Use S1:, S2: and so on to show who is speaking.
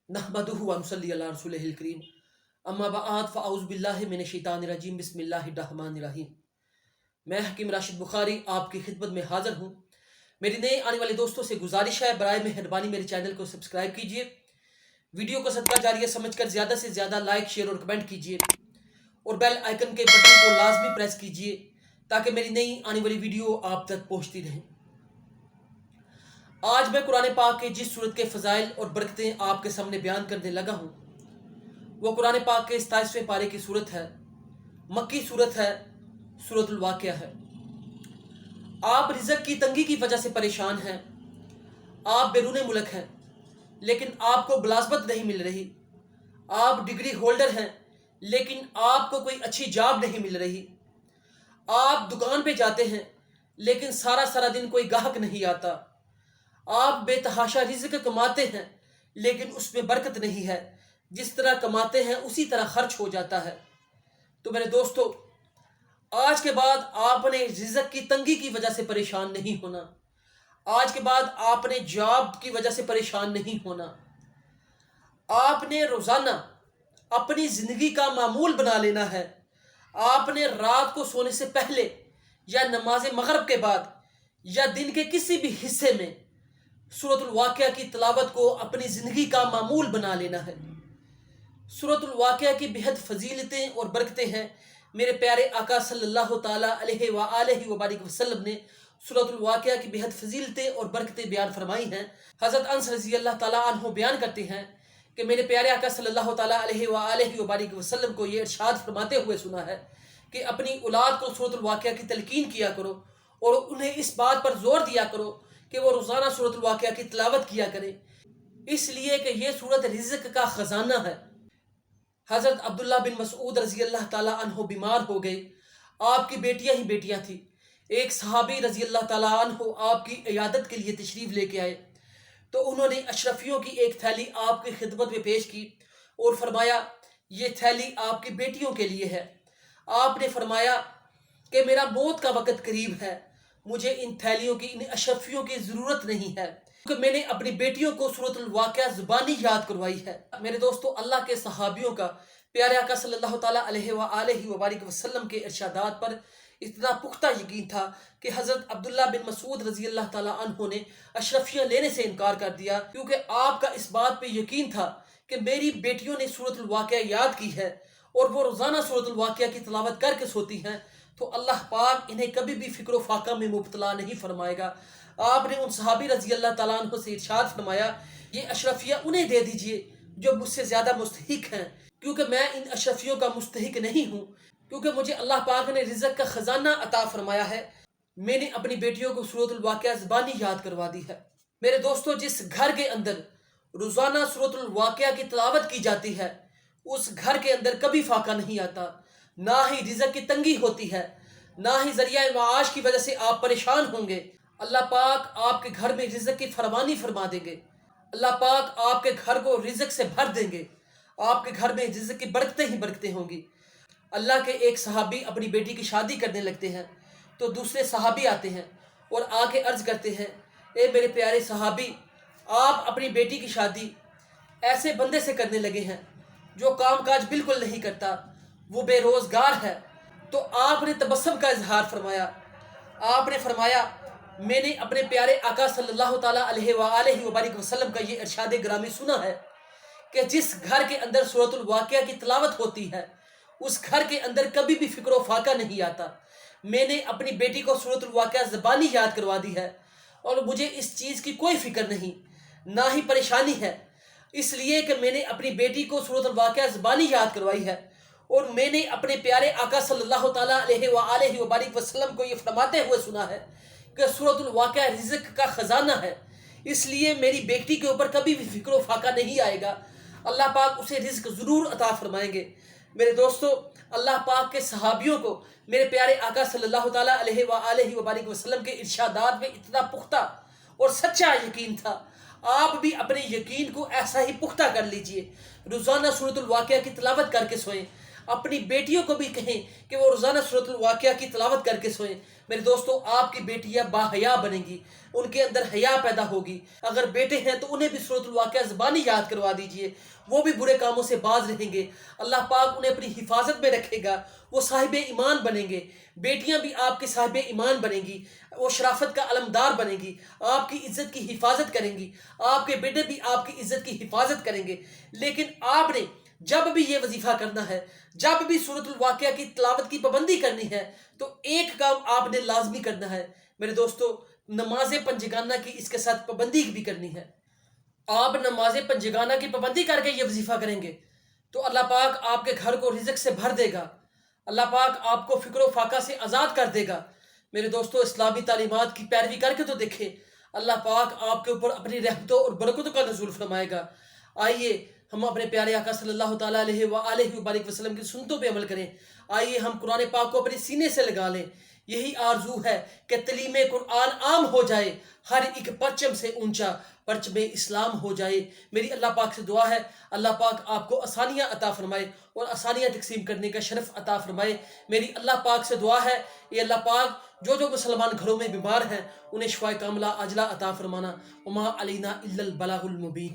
S1: नहमदुहु व नुसल्ली अला रसूलिहिल करीम अम्मा बअद फ़अऊज़ु बिल्लाहि मिनश शैतानिर रजीम बिस्मिल्लाहिर रहमानिर रहीम। मैं हकीम राशिद बुखारी आपकी खिदमत में हाज़िर हूँ। मेरी नए आने वाले दोस्तों से गुजारिश है, बराए मेहरबानी मेरे चैनल को सब्सक्राइब कीजिए, वीडियो को सदका जारिया समझकर ज़्यादा से ज़्यादा लाइक शेयर और कमेंट कीजिए और बेल आइकन के बटन को लाजमी प्रेस कीजिए ताकि मेरी नई आने वाली वीडियो आप तक पहुँचती रहे। आज मैं कुरान पाक के जिस सूरत के फ़ज़ाइल और बरकतें आपके सामने बयान करने लगा हूँ वो कुरान पाक के 27वें पारे की सूरत है, मक्की सूरत है, सूरतुल वाक़िया है। आप रिज़्क़ की तंगी की वजह से परेशान हैं, आप बैरून मुल्क हैं लेकिन आपको मुलाज़मत नहीं मिल रही, आप डिग्री होल्डर हैं लेकिन आपको कोई अच्छी जॉब नहीं मिल रही, आप दुकान पे जाते हैं लेकिन सारा सारा दिन कोई गाहक नहीं आता, आप बेतहाशा रिज़्क़ कमाते हैं लेकिन उसमें बरकत नहीं है, जिस तरह कमाते हैं उसी तरह खर्च हो जाता है। तो मेरे दोस्तों, आज के बाद आपने रिज़्क़ की तंगी की वजह से परेशान नहीं होना, आज के बाद आपने जॉब की वजह से परेशान नहीं होना। आपने रोज़ाना अपनी ज़िंदगी का मामूल बना लेना है। आपने रात को सोने से पहले या नमाज मगरिब के बाद या दिन के किसी भी हिस्से में सूरतुल वाक़िया की तिलावत को अपनी ज़िंदगी का मामूल बना लेना है। सूरतुल वाक़िया की बेहद फजीलतें और बरकतें हैं। मेरे प्यारे आका सल्लल्लाहु ताला अलैहि व आलिहि व बारिक वसल्लम ने सूरतुल वाक़िया की बेहद फजीलतें और बरकतें बयान फरमाई हैं। हज़रत अनस रज़ी अल्लाह ताला अन्हु बयान करते हैं कि मेरे प्यारे आका सल्लल्लाहु ताला अलैहि व आलिहि व बारिक वसल्लम को ये इरशाद फरमाते हुए सुना है कि अपनी औलाद को सूरतुल वाक़िया की तलकीन किया करो और उन्हें इस बात पर जोर दिया करो कि वो रोज़ाना सूरतुल वाक़िया की तिलावत किया करें, इसलिए कि ये सूरत रिज़्क़ का ख़जाना है। हज़रत अब्दुल्ला बिन मसऊद रज़ी अल्लाह ताला अन्हो बीमार हो गए, आपकी बेटियां ही बेटियां थी। एक सहाबी रज़ी अल्लाह ताला अन्हो आपकी इयादत के लिए तशरीफ़ लेके आए तो उन्होंने अशरफियों की एक थैली आपकी खिदमत में पेश की और फरमाया ये थैली आपकी बेटियों के लिए है। आपने फरमाया कि मेरा मौत का वक़्त करीब है, मुझे इन थैलियों की, इन अशरफियों की ज़रूरत नहीं है क्योंकि मैंने अपनी बेटियों को सूरतुल वाक़िया ज़ुबानी याद करवाई है। मेरे दोस्तों, अल्लाह के सहाबियों का प्यारे आका सल्लल्लाहु ताला अलैहि व आलिहि व बारिक वसल्लम के इरशादात पर इतना पुख्ता यकीन था कि हज़रत अब्दुल्ला बिन मसूद रज़ी अल्लाह ताला अन्हु ने अशरफियाँ लेने से इनकार कर दिया क्योंकि आपका इस बात पे यकीन था कि मेरी बेटियों ने सूरतुल वाक़िया याद की है और वो रोज़ाना सूरतुल वाक़िया की तिलावत करके सोती हैं, तो अल्लाह पाक इन्हें कभी भी फ़िक्र फाका में मुब्तला नहीं फरमाएगा। आपने उन सहाबी रज़ी अल्लाह ताला अन्हु से इरशाद फरमाया ये अशरफियाँ उन्हें दे दीजिए जो मुझसे ज़्यादा मुस्तहिक हैं, क्योंकि मैं इन अशरफियों का मुस्तहिक नहीं हूँ, क्योंकि मुझे अल्लाह पाक ने रिज़्क़ का ख़जाना अता फरमाया है। मैंने अपनी बेटियों को सूरतुल वाक़िया ज़बानी याद करवा दी है। मेरे दोस्तों, जिस घर के अंदर रोज़ाना सूरतुल वाक़िया की तिलावत की जाती है उस घर के अंदर कभी फाका नहीं आता, ना ही रिज़्क़ की तंगी होती है, ना ही ज़रिया माश की वजह से आप परेशान होंगे। अल्लाह पाक आपके घर में रिज़्क़ की फरमानी फरमा देंगे, अल्लाह पाक आपके घर को रिज़्क़ से भर देंगे, आपके घर में रिज़्क़ की बरकतें ही बरकतें होंगी। अल्लाह के एक सहाबी अपनी बेटी की शादी करने लगते हैं तो दूसरे सहाबी आते हैं और आके अर्ज़ करते हैं, ए मेरे प्यारे सहाबी, आप अपनी बेटी की शादी ऐसे बंदे से करने लगे हैं जो काम काज बिल्कुल नहीं करता, वो बेरोज़गार है। तो आपने तबस्सुम का इजहार फरमाया। आपने फरमाया मैंने अपने प्यारे आका सल्लल्लाहु ताला अलैहि व आलिहि व बारिक वसल्लम का ये इरशाद ग्रामी सुना है कि जिस घर के अंदर सूरतुल वाक़िया की तिलावत होती है उस घर के अंदर कभी भी फ़िक्र फाका नहीं आता। मैंने अपनी बेटी को सूरतुल वाक़िया ज़बानी याद करवा दी है और मुझे इस चीज़ की कोई फ़िक्र नहीं, ना ही परेशानी है, इसलिए कि मैंने अपनी बेटी को सूरतुल वाक़िया ज़बानी याद करवाई है और मैंने अपने प्यारे आका सल्लल्लाहु ताला अलैहि व आलिहि व बारिक वसल्लम को ये फरमाते हुए सुना है कि सूरतुल वाक़िया रिज़्क़ का ख़जाना है, इसलिए मेरी बेटी के ऊपर कभी भी फ़िक्र फाका नहीं आएगा, अल्लाह पाक उसे रिज़्क़ ज़रूर अता फरमाएंगे। मेरे दोस्तों, अल्लाह पाक के सहाबियों को मेरे प्यारे आका सल्लल्लाहु ताला अलैहि व आलिहि व बारिक वसल्लम के इरशादात में इतना पुख्ता और सच्चा यकीन था। आप भी अपने यकीन को ऐसा ही पुख्ता कर लीजिए, रोज़ाना सूरतुल वाक़िया की तिलावत करके सोएं। اپنی بیٹیوں کو بھی کہیں کہ وہ روزانہ سورۃ الواقعہ کی تلاوت کر کے سوئیں۔ میرے دوستو، آپ کی بیٹیاں باحیا بنیں گی، ان کے اندر حیا پیدا ہوگی۔ اگر بیٹے ہیں تو انہیں بھی سورۃ الواقعہ زبانی یاد کروا دیجئے، وہ بھی برے کاموں سے باز رہیں گے، اللہ پاک انہیں اپنی حفاظت میں رکھے گا، وہ صاحب ایمان بنیں گے۔ بیٹیاں بھی آپ کے صاحب ایمان بنیں گی، وہ شرافت کا علمدار بنیں گی، آپ کی عزت کی حفاظت کریں گی، آپ کے بیٹے بھی آپ کی عزت کی حفاظت کریں گے۔ لیکن آپ نے جب بھی یہ وظیفہ کرنا ہے، جب بھی سورۃ الواقعہ کی تلاوت کی پابندی کرنی ہے، تو ایک کام آپ نے لازمی کرنا ہے میرے دوستو، نماز پنجگانہ کی اس کے ساتھ پابندی بھی کرنی ہے۔ آپ نماز پنجگانہ کی پابندی کر کے یہ وظیفہ کریں گے تو اللہ پاک آپ کے گھر کو رزق سے بھر دے گا، اللہ پاک آپ کو فکر و فاقہ سے آزاد کر دے گا۔ میرے دوستو، اسلامی تعلیمات کی پیروی کر کے تو دیکھیں، اللہ پاک آپ کے اوپر اپنی رحمتوں اور برکتوں کا نزول فرمائے گا۔ آئیے ہم اپنے پیارے آقا صلی اللہ تعالیٰ علیہ وآلہ وبارک وسلم کی سنتوں پہ عمل کریں۔ آئیے ہم قرآن پاک کو اپنے سینے سے لگا لیں۔ یہی آرزو ہے کہ تعلیم قرآن عام ہو جائے، ہر ایک پرچم سے اونچا پرچم اسلام ہو جائے۔ میری اللہ پاک سے دعا ہے، اللہ پاک آپ کو آسانیاں عطا فرمائے اور آسانیاں تقسیم کرنے کا شرف عطا فرمائے۔ میری اللہ پاک سے دعا ہے، اے اللہ پاک جو مسلمان گھروں میں بیمار ہیں انہیں شفائے کاملہ عاجلہ عطا فرمانا۔ وما علینا الا البلاغ المبین۔